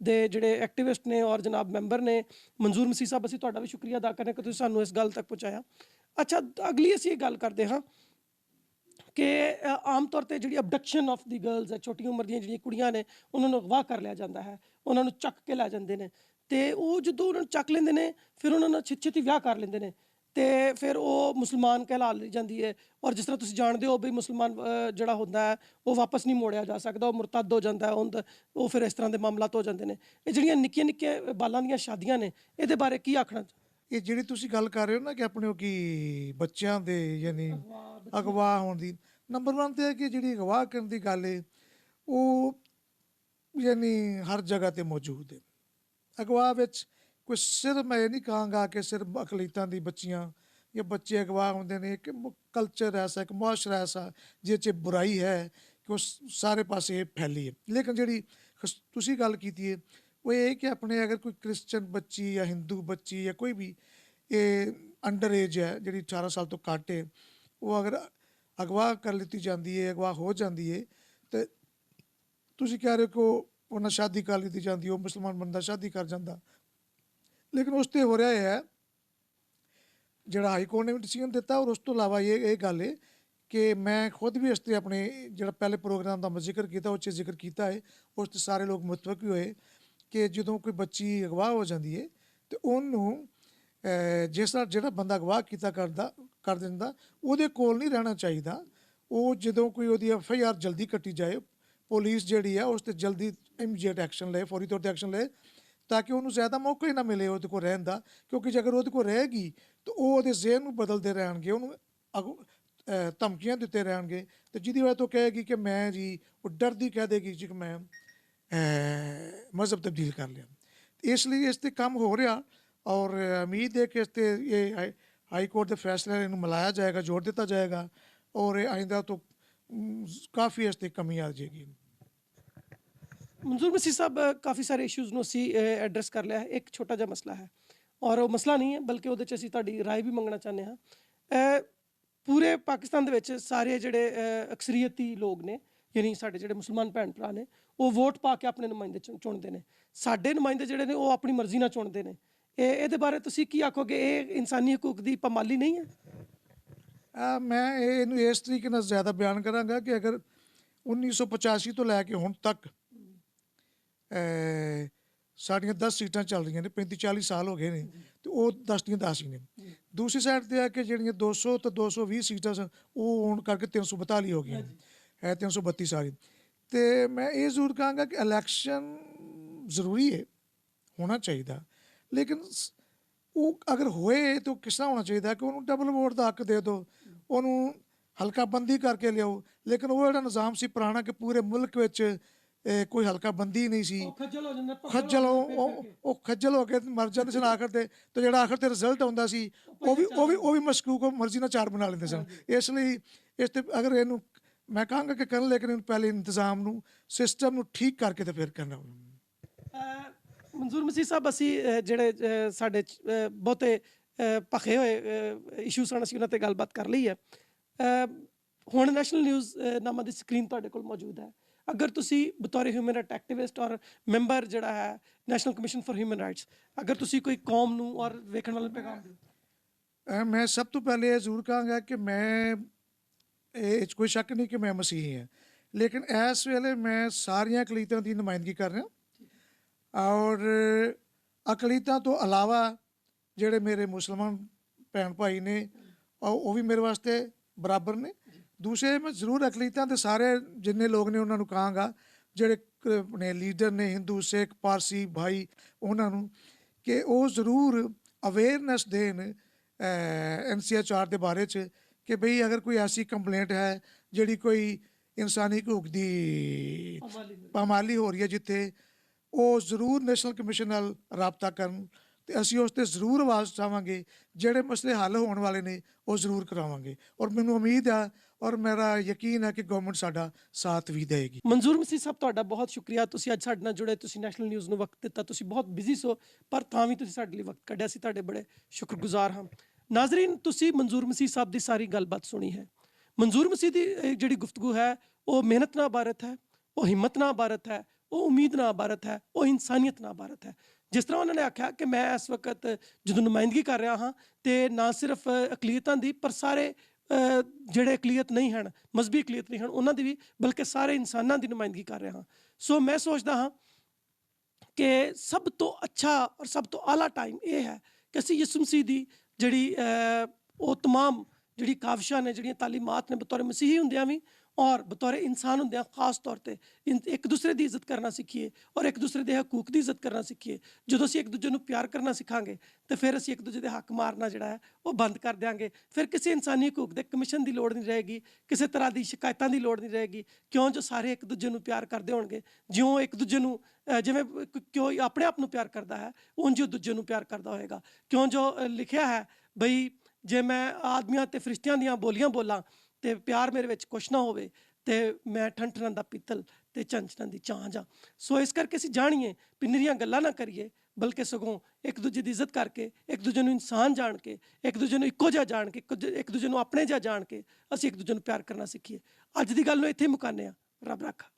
ਦੇ ਜਿਹੜੇ ਐਕਟਿਵਿਸਟ ਨੇ ਔਰ ਜਨਾਬ ਮੈਂਬਰ ਨੇ ਮਨਜ਼ੂਰ ਮਸੀਹ ਸਾਹਿਬ, ਅਸੀਂ ਤੁਹਾਡਾ ਵੀ ਸ਼ੁਕਰੀਆ ਅਦਾ ਕਰਦੇ ਕਿ ਤੁਸੀਂ ਸਾਨੂੰ ਇਸ ਗੱਲ ਤੱਕ ਪਹੁੰਚਾਇਆ। ਅੱਛਾ, ਅਗਲੀ ਅਸੀਂ ਇਹ ਗੱਲ ਕਰਦੇ ਹਾਂ ਕਿ ਆਮ ਤੌਰ 'ਤੇ ਜਿਹੜੀ ਅਬਡਕਸ਼ਨ ਆਫ ਦੀ ਗਰਲਜ਼ ਹੈ, ਛੋਟੀ ਉਮਰ ਦੀਆਂ ਜਿਹੜੀਆਂ ਕੁੜੀਆਂ ਨੇ, ਉਹਨਾਂ ਨੂੰ ਅਗਵਾ ਕਰ ਲਿਆ ਜਾਂਦਾ ਹੈ, ਉਹਨਾਂ ਨੂੰ ਚੱਕ ਕੇ ਲੈ ਜਾਂਦੇ ਨੇ, ਅਤੇ ਉਹ ਜਦੋਂ ਉਹਨਾਂ ਨੂੰ ਚੱਕ ਲੈਂਦੇ ਨੇ ਫਿਰ ਉਹਨਾਂ ਨਾਲ ਛੇਤੀ ਛੇਤੀ ਵਿਆਹ ਕਰ ਲੈਂਦੇ ਨੇ, ਅਤੇ ਫਿਰ ਉਹ ਮੁਸਲਮਾਨ ਕਹਿਲਾ ਲਈ ਜਾਂਦੀ ਹੈ। ਔਰ ਜਿਸ ਤਰ੍ਹਾਂ ਤੁਸੀਂ ਜਾਣਦੇ ਹੋ ਵੀ ਮੁਸਲਮਾਨ ਜਿਹੜਾ ਹੁੰਦਾ ਹੈ ਉਹ ਵਾਪਸ ਨਹੀਂ ਮੋੜਿਆ ਜਾ ਸਕਦਾ, ਉਹ ਮੁਰਤੱਦ ਹੋ ਜਾਂਦਾ ਹੈ, ਉਹ ਫਿਰ ਇਸ ਤਰ੍ਹਾਂ ਦੇ ਮਾਮਲਾਤ ਹੋ ਜਾਂਦੇ ਨੇ। ਇਹ ਜਿਹੜੀਆਂ ਨਿੱਕੀਆਂ ਨਿੱਕੀਆਂ ਬਾਲਾਂ ਦੀਆਂ ਸ਼ਾਦੀਆਂ ਨੇ, ਇਹਦੇ ਬਾਰੇ ਕੀ ਆਖਣਾ? ਇਹ ਜਿਹੜੀ ਤੁਸੀਂ ਗੱਲ ਕਰ ਰਹੇ ਹੋ ਨਾ ਕਿ ਆਪਣੇ ਉਹ ਕੀ ਬੱਚਿਆਂ ਦੇ ਯਾਨੀ ਅਗਵਾ ਹੋਣ ਦੀ, ਨੰਬਰ 1 ਤੇ ਹੈ ਕਿ ਜਿਹੜੀ ਅਗਵਾ ਕਰਨ ਦੀ ਗੱਲ ਹੈ ਉਹ ਯਾਨੀ ਹਰ ਜਗ੍ਹਾ 'ਤੇ ਮੌਜੂਦ ਹੈ। ਅਗਵਾ ਵਿੱਚ ਕੋਈ ਸਿਰਫ ਮੈਂ ਇਹ ਨਹੀਂ ਕਹਾਂਗਾ ਕਿ ਸਿਰਫ ਅਕਲੀਤਾਂ ਦੀ ਬੱਚੀਆਂ ਜਾਂ ਬੱਚੇ ਅਗਵਾ ਹੁੰਦੇ ਨੇ, ਕਿ ਕਲਚਰ ਐਸਾ, ਇੱਕ ਮੁਆਸ਼ਰਾ ਐਸਾ ਜਿਸ 'ਚ ਬੁਰਾਈ ਹੈ ਕਿ ਉਹ ਸਾਰੇ ਪਾਸੇ ਫੈਲੀ ਹੈ। ਲੇਕਿਨ ਜਿਹੜੀ ਤੁਸੀਂ ਗੱਲ ਕੀਤੀ ਹੈ ਉਹ ਇਹ ਕਿ ਆਪਣੇ ਅਗਰ ਕੋਈ ਕ੍ਰਿਸਚਨ ਬੱਚੀ ਜਾਂ ਹਿੰਦੂ ਬੱਚੀ ਜਾਂ ਕੋਈ ਵੀ ਇਹ ਅੰਡਰ ਏਜ ਹੈ ਜਿਹੜੀ 18 ਸਾਲ ਤੋਂ ਘੱਟ ਹੈ, ਉਹ ਅਗਰ ਅਗਵਾ ਕਰ ਲਿੱਤੀ ਜਾਂਦੀ ਹੈ, ਅਗਵਾ ਹੋ ਜਾਂਦੀ ਹੈ, ਅਤੇ ਤੁਸੀਂ ਕਹਿ ਰਹੇ ਹੋ ਕਿ ਉਹ ਨਾਲ ਸ਼ਾਦੀ ਕਰ ਲਿੱਤੀ ਜਾਂਦੀ, ਉਹ ਮੁਸਲਮਾਨ ਬੰਦਾ ਸ਼ਾਦੀ ਕਰ ਜਾਂਦਾ। ਲੇਕਿਨ ਉਸ 'ਤੇ ਹੋ ਰਿਹਾ ਹੈ ਜਿਹੜਾ ਹਾਈ ਕੋਰਟ ਨੇ ਵੀ ਡਿਸੀਜਨ ਦਿੱਤਾ। ਔਰ ਉਸ ਤੋਂ ਇਲਾਵਾ ਇਹ ਗੱਲ ਹੈ ਕਿ ਮੈਂ ਖੁਦ ਵੀ ਇਸ 'ਤੇ ਆਪਣੇ ਜਿਹੜਾ ਪਹਿਲੇ ਪ੍ਰੋਗਰਾਮ ਦਾ ਮੈਂ ਜ਼ਿਕਰ ਕੀਤਾ ਉਹ 'ਚ ਜ਼ਿਕਰ ਕੀਤਾ ਹੈ, ਉਸ 'ਤੇ ਸਾਰੇ ਲੋਕ ਮੁਤਫਕ ਵੀ ਹੋਏ ਕਿ ਜਦੋਂ ਕੋਈ ਬੱਚੀ ਅਗਵਾ ਹੋ ਜਾਂਦੀ ਹੈ ਅਤੇ ਉਹਨੂੰ ਜਿਸ ਤਰ੍ਹਾਂ ਜਿਹੜਾ ਬੰਦਾ ਅਗਵਾ ਕੀਤਾ ਕਰ ਦਿੰਦਾ ਉਹਦੇ ਕੋਲ ਨਹੀਂ ਰਹਿਣਾ ਚਾਹੀਦਾ। ਉਹ ਜਦੋਂ ਕੋਈ ਉਹਦੀ FIR ਜਲਦੀ ਕੱਟੀ ਜਾਏ, ਪੁਲਿਸ ਜਿਹੜੀ ਹੈ ਉਸ 'ਤੇ ਜਲਦੀ ਇਮੀਡੀਏਟ ਐਕਸ਼ਨ ਲਏ, ਫੌਰੀ ਤੌਰ 'ਤੇ ਐਕਸ਼ਨ ਲਏ, ਤਾਂ ਕਿ ਉਹਨੂੰ ਜ਼ਿਆਦਾ ਮੌਕਾ ਹੀ ਨਾ ਮਿਲੇ ਉਹਦੇ ਕੋਲ ਰਹਿਣ ਦਾ। ਕਿਉਂਕਿ ਜੇਕਰ ਉਹਦੇ ਕੋਲ ਰਹੇਗੀ ਤਾਂ ਉਹ ਉਹਦੇ ਜ਼ਹਿਨ ਨੂੰ ਬਦਲਦੇ ਰਹਿਣਗੇ, ਉਹਨੂੰ ਧਮਕੀਆਂ ਦਿੱਤੇ ਰਹਿਣਗੇ, ਅਤੇ ਜਿਹਦੀ ਵਜ੍ਹਾ ਤੋਂ ਕਹੇਗੀ ਕਿ ਮੈਂ ਜੀ, ਉਹ ਡਰਦੀ ਕਹਿ ਦੇਗੀ ਜੀ ਕਿ ਮੈਂ ਮਜ਼ਹਬ ਤਬਦੀਲ ਕਰ ਲਿਆ। ਇਸ ਲਈ ਇਸ 'ਤੇ ਕੰਮ ਹੋ ਰਿਹਾ, ਔਰ ਉਮੀਦ ਹੈ ਕਿ ਇਸ 'ਤੇ ਇਹ ਹਾਈ ਕੋਰਟ ਦੇ ਫੈਸਲੇ ਨੂੰ ਮਿਲਾਇਆ ਜਾਏਗਾ, ਜ਼ੋਰ ਦਿੱਤਾ ਜਾਏਗਾ, ਔਰ ਆਇੰਦਾ ਤੋਂ ਕਾਫੀ ਇਸ 'ਤੇ ਕਮੀ ਆ ਜਾਏਗੀ। ਮਨਜ਼ੂਰ ਮਸੀਹ ਸਾਹਿਬ, ਕਾਫੀ ਸਾਰੇ ਇਸ਼ੂਜ਼ ਨੂੰ ਅਸੀਂ ਐਡਰੈਸ ਕਰ ਲਿਆ ਹੈ। ਇੱਕ ਛੋਟਾ ਜਿਹਾ ਮਸਲਾ ਹੈ, ਔਰ ਉਹ ਮਸਲਾ ਨਹੀਂ ਹੈ ਬਲਕਿ ਉਹਦੇ 'ਚ ਅਸੀਂ ਤੁਹਾਡੀ ਰਾਏ ਵੀ ਮੰਗਣਾ ਚਾਹੁੰਦੇ ਹਾਂ। ਪੂਰੇ ਪਾਕਿਸਤਾਨ ਦੇ ਵਿੱਚ ਸਾਰੇ ਜਿਹੜੇ ਅਕਸਰੀਅਤੀ ਲੋਕ ਨੇ, ਯਾਨੀ ਸਾਡੇ ਜਿਹੜੇ ਮੁਸਲਮਾਨ ਭੈਣ ਭਰਾ ਨੇ, ਉਹ ਵੋਟ ਪਾ ਕੇ ਆਪਣੇ ਨੁਮਾਇੰਦੇ ਚੁਣਦੇ ਨੇ। ਸਾਡੇ ਨੁਮਾਇੰਦੇ ਜਿਹੜੇ ਨੇ ਉਹ ਆਪਣੀ ਮਰਜ਼ੀ ਨਾਲ ਚੁਣਦੇ ਨੇ। ਇਹਦੇ ਬਾਰੇ ਤੁਸੀਂ ਕੀ ਆਖੋਗੇ? ਇਹ ਇਨਸਾਨੀ ਹਕੂਕ ਦੀ ਪਾਮਾਲੀ ਨਹੀਂ ਹੈ? ਮੈਂ ਇਹਨੂੰ ਇਸ ਤਰੀਕੇ ਨਾਲ ਜ਼ਿਆਦਾ ਬਿਆਨ ਕਰਾਂਗਾ ਕਿ ਅਗਰ 1985 ਤੋਂ ਲੈ ਕੇ ਹੁਣ ਤੱਕ ਸਾਡੀਆਂ 10 ਸੀਟਾਂ ਚੱਲ ਰਹੀਆਂ ਨੇ, 35-40 ਸਾਲ ਹੋ ਗਏ ਨੇ, ਅਤੇ ਉਹ 10 ਦੀਆਂ 10 ਹੀ ਨੇ। ਦੂਸਰੀ ਸਾਈਡ 'ਤੇ ਆ ਕਿ ਜਿਹੜੀਆਂ 200 ਤੋਂ 220 ਸੀਟਾਂ ਸਨ ਉਹ ਹੋਣ ਕਰਕੇ 342 ਹੋ ਗਈਆਂ, ਹੈ 332 ਸਾਰੀ। ਅਤੇ ਮੈਂ ਇਹ ਜ਼ਰੂਰ ਕਹਾਂਗਾ ਕਿ ਇਲੈਕਸ਼ਨ ਜ਼ਰੂਰੀ ਹੈ, ਹੋਣਾ ਚਾਹੀਦਾ, ਲੇਕਿਨ ਉਹ ਅਗਰ ਹੋਏ ਤਾਂ ਕਿਸ ਤਰ੍ਹਾਂ ਹੋਣਾ ਚਾਹੀਦਾ ਕਿ ਉਹਨੂੰ ਡਬਲ ਵੋਟ ਦਾ ਹੱਕ ਦੇ ਦਿਓ, ਉਹਨੂੰ ਹਲਕਾ ਬੰਦੀ ਕਰਕੇ ਲਿਆਓ। ਲੇਕਿਨ ਉਹ ਜਿਹੜਾ ਨਿਜ਼ਾਮ ਸੀ ਪੁਰਾਣਾ ਕਿ ਪੂਰੇ ਮੁਲਕ ਵਿੱਚ ਕੋਈ ਹਲਕਾ ਬੰਦੀ ਨਹੀਂ ਸੀ, ਖੱਜਲ ਹੋ ਕੇ ਮਰ ਜਾਂਦੇ ਸਨ ਆਖਰ 'ਤੇ, ਅਤੇ ਜਿਹੜਾ ਆਖਰ 'ਤੇ ਰਿਜ਼ਲਟ ਆਉਂਦਾ ਸੀ ਉਹ ਵੀ ਮਸ਼ਕੂਕ ਮਰਜ਼ੀ ਨਾਲ 4 ਬਣਾ ਲੈਂਦੇ ਸਨ। ਇਸ ਲਈ ਇਸ 'ਤੇ ਅਗਰ ਇਹਨੂੰ ਮੈਂ ਕਹਾਂਗਾ ਕਿ ਕਰਨ, ਲੇਕਿਨ ਇਹਨੂੰ ਪਹਿਲੇ ਇੰਤਜ਼ਾਮ ਨੂੰ, ਸਿਸਟਮ ਨੂੰ ਠੀਕ ਕਰਕੇ ਤੇ ਫਿਰ ਕਰਨਾ। ਮਨਜ਼ੂਰ ਮਸੀਹ ਸਾਹਿਬ, ਅਸੀਂ ਜਿਹੜੇ ਸਾਡੇ ਬਹੁਤੇ ਭਖੇ ਹੋਏ ਇਸ਼ੂਸ ਹਨ, ਅਸੀਂ ਉਹਨਾਂ 'ਤੇ ਗੱਲਬਾਤ ਕਰ ਲਈ ਹੈ। ਹੁਣ ਨੈਸ਼ਨਲ ਨਿਊਜ਼ ਨਾਮਾ ਦੀ ਸਕਰੀਨ ਤੁਹਾਡੇ ਕੋਲ ਮੌਜੂਦ ਹੈ। ਅਗਰ ਤੁਸੀਂ ਬਤੌਰ ਹਿਊਮਨ ਰਾਈਟ ਐਕਟਿਵਿਸਟ ਔਰ ਮੈਂਬਰ ਜਿਹੜਾ ਹੈ national commission for human rights, ਅਗਰ ਤੁਸੀਂ ਕੋਈ ਕੌਮ ਨੂੰ ਔਰ ਵੇਖਣ ਵਾਲੇ ਨੂੰ ਪੈਗਾਮ ਦਿਓ। ਮੈਂ ਸਭ ਤੋਂ ਪਹਿਲੇ ਇਹ ਜ਼ਰੂਰ ਕਹਾਂਗਾ ਕਿ ਮੈਂ ਇਹ 'ਚ ਕੋਈ ਸ਼ੱਕ ਨਹੀਂ ਕਿ ਮੈਂ ਮਸੀਹੀ ਹਾਂ, ਲੇਕਿਨ ਇਸ ਵੇਲੇ ਮੈਂ ਸਾਰੀਆਂ ਅਕਲੀਤਾਂ ਦੀ ਨੁਮਾਇੰਦਗੀ ਕਰ ਰਿਹਾ ਔਰ ਅਕਲੀਤਾਂ ਤੋਂ ਇਲਾਵਾ ਜਿਹੜੇ ਮੇਰੇ ਮੁਸਲਮਾਨ ਭੈਣ ਭਾਈ ਨੇ ਉਹ ਵੀ ਮੇਰੇ ਵਾਸਤੇ ਬਰਾਬਰ ਨੇ। ਦੂਸਰੇ ਮੈਂ ਜ਼ਰੂਰ ਅਕਲੀਤਾਂ ਦੇ ਸਾਰੇ ਜਿੰਨੇ ਲੋਕ ਨੇ ਉਹਨਾਂ ਨੂੰ ਕਹਾਂਗਾ, ਜਿਹੜੇ ਆਪਣੇ ਲੀਡਰ ਨੇ ਹਿੰਦੂ ਸਿੱਖ ਪਾਰਸੀ ਭਾਈ, ਉਹਨਾਂ ਨੂੰ ਕਿ ਉਹ ਜ਼ਰੂਰ ਅਵੇਅਰਨੈਸ ਦੇਣ NCHR ਦੇ ਬਾਰੇ 'ਚ ਕਿ ਬਈ ਅਗਰ ਕੋਈ ਐਸੀ ਕੰਪਲੇਂਟ ਹੈ ਜਿਹੜੀ ਕੋਈ ਇਨਸਾਨੀ ਹਕੂਕ ਦੀ ਪਾਮਾਲੀ ਹੋ ਰਹੀ ਹੈ ਜਿੱਥੇ, ਉਹ ਜ਼ਰੂਰ ਨੈਸ਼ਨਲ ਕਮਿਸ਼ਨ ਨਾਲ ਰਾਬਤਾ ਕਰਨ ਅਤੇ ਅਸੀਂ ਉਸ 'ਤੇ ਜ਼ਰੂਰ ਆਵਾਜ਼ ਉਠਾਵਾਂਗੇ। ਜਿਹੜੇ ਮਸਲੇ ਹੱਲ ਹੋਣ ਵਾਲੇ ਨੇ ਉਹ ਜ਼ਰੂਰ ਕਰਾਵਾਂਗੇ ਔਰ ਮੈਨੂੰ ਉਮੀਦ ਆ ਔਰ ਮੇਰਾ ਯਕੀਨ ਹੈ ਕਿ ਗਵਰਨਮੈਂਟ ਸਾਡਾ ਸਾਥ ਵੀ ਦੇਵੇਗੀ। ਮਨਜ਼ੂਰ ਮਸੀਹ ਸਾਹਿਬ, ਤੁਹਾਡਾ ਬਹੁਤ ਸ਼ੁਕਰੀਆ, ਤੁਸੀਂ ਅੱਜ ਸਾਡੇ ਨਾਲ ਜੁੜੇ, ਤੁਸੀਂ ਨੈਸ਼ਨਲ ਨਿਊਜ਼ ਨੂੰ ਵਕਤ ਦਿੱਤਾ। ਤੁਸੀਂ ਬਹੁਤ ਬਿਜ਼ੀ ਸੋ, ਪਰ ਤਾਂ ਵੀ ਤੁਸੀਂ ਸਾਡੇ ਲਈ ਵਕਤ ਕੱਢਿਆ, ਸੀ ਤੁਹਾਡੇ ਬੜੇ ਸ਼ੁਕਰਗੁਜ਼ਾਰ ਹਾਂ। ਨਾਜ਼ਰੀਨ, ਤੁਸੀਂ ਮਨਜ਼ੂਰ ਮਸੀਹ ਸਾਹਿਬ ਦੀ ਸਾਰੀ ਗੱਲਬਾਤ ਸੁਣੀ ਹੈ। ਮਨਜ਼ੂਰ ਮਸੀਹ ਦੀ ਜਿਹੜੀ ਗੁਫ਼ਤਗੂ ਹੈ ਉਹ ਮਿਹਨਤ ਨਾਲ ਇਬਾਰਤ ਹੈ, ਉਹ ਹਿੰਮਤ ਨਾਲ ਇਬਾਰਤ ਹੈ, ਉਹ ਉਮੀਦ ਨਾਲ ਇਬਾਰਤ ਹੈ, ਉਹ ਇਨਸਾਨੀਅਤ ਨਾਲ ਇਬਾਰਤ ਹੈ। ਜਿਸ ਤਰ੍ਹਾਂ ਉਹਨਾਂ ਨੇ ਆਖਿਆ ਕਿ ਮੈਂ ਇਸ ਵਕਤ ਜਦੋਂ ਨੁਮਾਇੰਦਗੀ ਕਰ ਰਿਹਾ ਹਾਂ ਤੇ ਨਾ ਸਿਰਫ ਅਕਲੀਅਤਾਂ ਦੀ, ਪਰ ਸਾਰੇ ਜਿਹੜੇ ਅਕਲੀਅਤ ਨਹੀਂ ਹਨ, ਮਜ਼ਹਬੀ ਅਕਲੀਅਤ ਨਹੀਂ ਹਨ, ਉਹਨਾਂ ਦੀ ਵੀ, ਬਲਕਿ ਸਾਰੇ ਇਨਸਾਨਾਂ ਦੀ ਨੁਮਾਇੰਦਗੀ ਕਰ ਰਿਹਾ ਹਾਂ। ਸੋ ਮੈਂ ਸੋਚਦਾ ਹਾਂ ਕਿ ਸਭ ਤੋਂ ਅੱਛਾ ਔਰ ਸਭ ਤੋਂ ਆਲਾ ਟਾਈਮ ਇਹ ਹੈ ਕਿ ਅਸੀਂ ਯਿਸੂ ਮਸੀਹ ਦੀ ਜਿਹੜੀ ਉਹ ਤਮਾਮ ਜਿਹੜੀ ਕਾਵਿਸ਼ਾਂ ਨੇ, ਜਿਹੜੀਆਂ ਤਾਲੀਮਾਤ ਨੇ, ਬਤੌਰ ਮਸੀਹੀ ਹੁੰਦਿਆਂ ਵੀ ਔਰ ਬਤੌਰ ਇਨਸਾਨ ਹੁੰਦਿਆਂ ਖਾਸ ਤੌਰ 'ਤੇ ਇੱਕ ਦੂਸਰੇ ਦੀ ਇੱਜ਼ਤ ਕਰਨਾ ਸਿੱਖੀਏ ਔਰ ਇੱਕ ਦੂਸਰੇ ਦੇ ਹਕੂਕ ਦੀ ਇੱਜ਼ਤ ਕਰਨਾ ਸਿੱਖੀਏ। ਜਦੋਂ ਅਸੀਂ ਇੱਕ ਦੂਜੇ ਨੂੰ ਪਿਆਰ ਕਰਨਾ ਸਿੱਖਾਂਗੇ ਤਾਂ ਫਿਰ ਅਸੀਂ ਇੱਕ ਦੂਜੇ ਦੇ ਹੱਕ ਮਾਰਨਾ ਜਿਹੜਾ ਹੈ ਉਹ ਬੰਦ ਕਰ ਦਿਆਂਗੇ। ਫਿਰ ਕਿਸੇ ਇਨਸਾਨੀ ਹਕੂਕ ਦੇ ਕਮਿਸ਼ਨ ਦੀ ਲੋੜ ਨਹੀਂ ਰਹੇਗੀ, ਕਿਸੇ ਤਰ੍ਹਾਂ ਦੀ ਸ਼ਿਕਾਇਤਾਂ ਦੀ ਲੋੜ ਨਹੀਂ ਰਹੇਗੀ, ਕਿਉਂ ਜੋ ਸਾਰੇ ਇੱਕ ਦੂਜੇ ਨੂੰ ਪਿਆਰ ਕਰਦੇ ਹੋਣਗੇ। ਜਿਉਂ ਇੱਕ ਦੂਜੇ ਨੂੰ ਜਿਵੇਂ ਕਿਉਂ ਆਪਣੇ ਆਪ ਨੂੰ ਪਿਆਰ ਕਰਦਾ ਹੈ, ਉਂਝ ਉਹ ਦੂਜੇ ਨੂੰ ਪਿਆਰ ਕਰਦਾ ਹੋਏਗਾ। ਕਿਉਂ ਜੋ ਲਿਖਿਆ ਹੈ ਬਈ ਜੇ ਮੈਂ ਆਦਮੀਆਂ ਅਤੇ ਫਰਿਸ਼ਤਿਆਂ ਦੀਆਂ ਬੋਲੀਆਂ ਬੋਲਾਂ ਤੇ ਪਿਆਰ ਮੇਰੇ ਵਿੱਚ ਕੁਛ ਨਾ ਹੋਵੇ ਤੇ ਮੈਂ ਠੰਠਣਾਂ ਦਾ ਪਿੱਤਲ ਤੇ ਝੰਝਣਾਂ ਦੀ ਝਾਂਝ ਹਾਂ। ਸੋ ਇਸ ਕਰਕੇ ਅਸੀਂ ਜਾਣੀਏ ਵੀ ਨਿਰੀਆਂ ਗੱਲਾਂ ਨਾ ਕਰੀਏ, ਬਲਕਿ ਸਗੋਂ ਇੱਕ ਦੂਜੇ ਦੀ ਇੱਜ਼ਤ ਕਰਕੇ, ਇੱਕ ਦੂਜੇ ਨੂੰ ਇਨਸਾਨ ਜਾਣ ਕੇ, ਇੱਕ ਦੂਜੇ ਨੂੰ ਇੱਕੋ ਜਿਹਾ ਜਾਣ ਕੇ, ਇੱਕ ਦੂਜੇ ਨੂੰ ਆਪਣੇ ਜਿਹਾ ਜਾਣ ਕੇ ਅਸੀਂ ਇੱਕ ਦੂਜੇ ਨੂੰ ਪਿਆਰ ਕਰਨਾ ਸਿੱਖੀਏ। ਅੱਜ ਦੀ ਗੱਲ ਨੂੰ ਇੱਥੇ ਮੁਕਾਉਂਦੇ ਹਾਂ। ਰੱਬ ਰਾਖਾ।